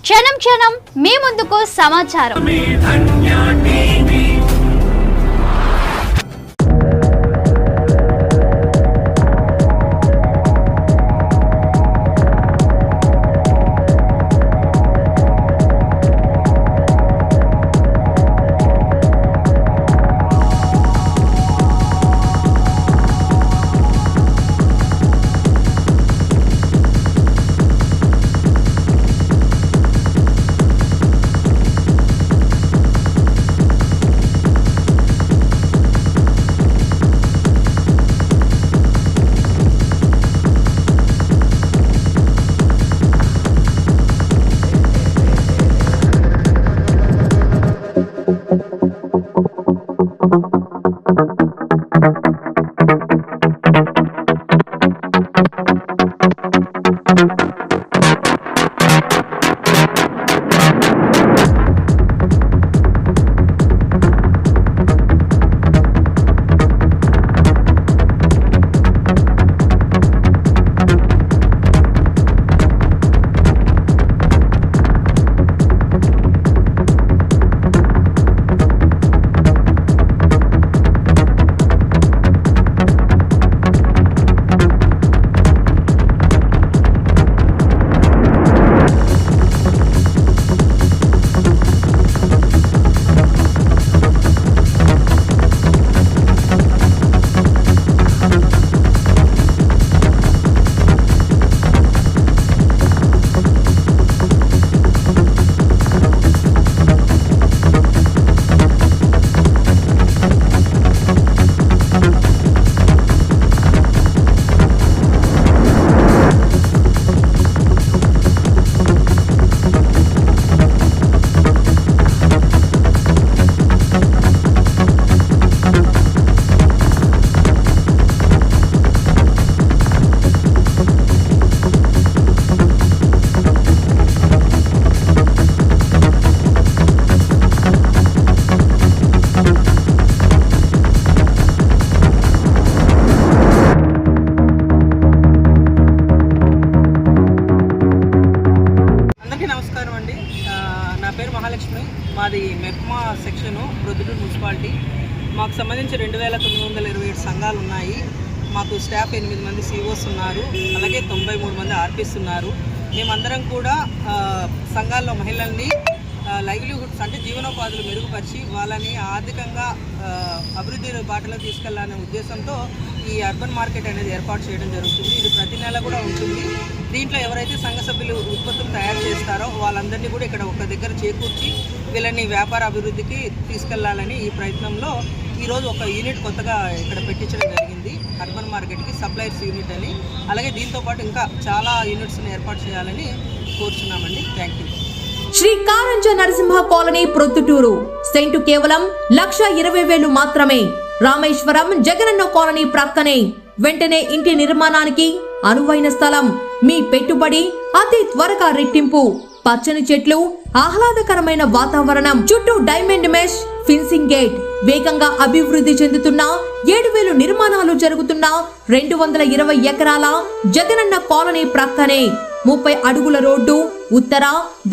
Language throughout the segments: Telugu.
క్షణం క్షణం మీ ముందుకు సమాచారం. నా పేరు మహాలక్ష్మి. మాది మెప్మా సెక్షను ప్రొద్దుటూరు మున్సిపాలిటీ. మాకు సంబంధించి 2927 సంఘాలు ఉన్నాయి. మాకు స్టాఫ్ 8 మంది సిఓస్ ఉన్నారు, అలాగే 93 మంది ఆర్పీస్ ఉన్నారు. మేమందరం కూడా సంఘాల్లో మహిళల్ని లైవ్లీహుడ్స్ అంటే జీవనోపాధులు మెరుగుపరిచి వాళ్ళని ఆర్థికంగా అభివృద్ధి బాటలో తీసుకెళ్లాలనే ఉద్దేశంతో ఈ అర్బన్ మార్కెట్ అనేది ఏర్పాటు చేయడం జరుగుతుంది. ఇది ప్రతి నెల కూడా ఉంటుంది. దీంట్లో ఎవరైతే సంఘ సభ్యులు ఉత్పత్తులు తయారు చేస్తారో వాళ్ళందరినీ కూడా ఇక్కడ ఒక దగ్గర చేకూర్చి వీళ్ళని వ్యాపార అభివృద్ధికి తీసుకెళ్లాలని ఈ ప్రయత్నంలో ఈరోజు ఒక యూనిట్ కొత్తగా ఇక్కడ పెట్టించడం జరిగింది, అర్బన్ మార్కెట్కి సప్లైర్స్ యూనిట్ అని. అలాగే దీంతోపాటు ఇంకా చాలా యూనిట్స్ని ఏర్పాటు చేయాలని కోరుచున్నామండి. Thank you. Shri Karanja Narasimha colony Proddatur. Cent కేవలం 1,20,000 మాత్రమే. రామేశ్వరం జగనన్న కాలనీ ప్రక్కనే. వెంటనే ఇంటి నిర్మాణానికి అనువైన స్థలం. మీ పెట్టుబడి అతి త్వరగా రెట్టింపు. పచ్చని చెట్లు, ఆహ్లాదకరమైన వాతావరణం, చుట్టూ డైమండ్ మెష్ ఫిన్సింగ్ గేట్. వేగంగా అభివృద్ధి చెందుతున్న 7,000 నిర్మాణాలు జరుగుతున్న 220 ఎకరాల జగనన్న కాలనీ ప్రక్కనే 30 అడుగుల రోడ్డు. ఉత్తర,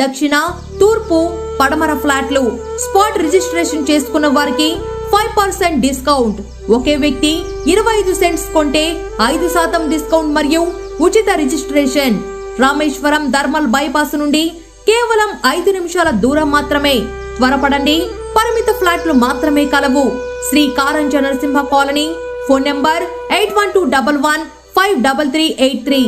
దక్షిణ, తూర్పు, పడమర ఫ్లాట్లు. స్పాట్ రిజిస్ట్రేషన్ చేసుకున్న వారికి 5% డిస్కౌంట్. ఒకే వ్యక్తి 25 సెంట్స్ కొంటే 5% డిస్కౌంట్ మరియు ఉచిత రిజిస్ట్రేషన్. రామేశ్వరం ధర్మల్ బైపాస్ నుండి కేవలం 5 నిమిషాల దూరం మాత్రమే. త్వరపడండి, పరిమిత ఫ్లాట్లు మాత్రమే కలవు. Sri Karanja Narasimha colony. Phone number 8121153383.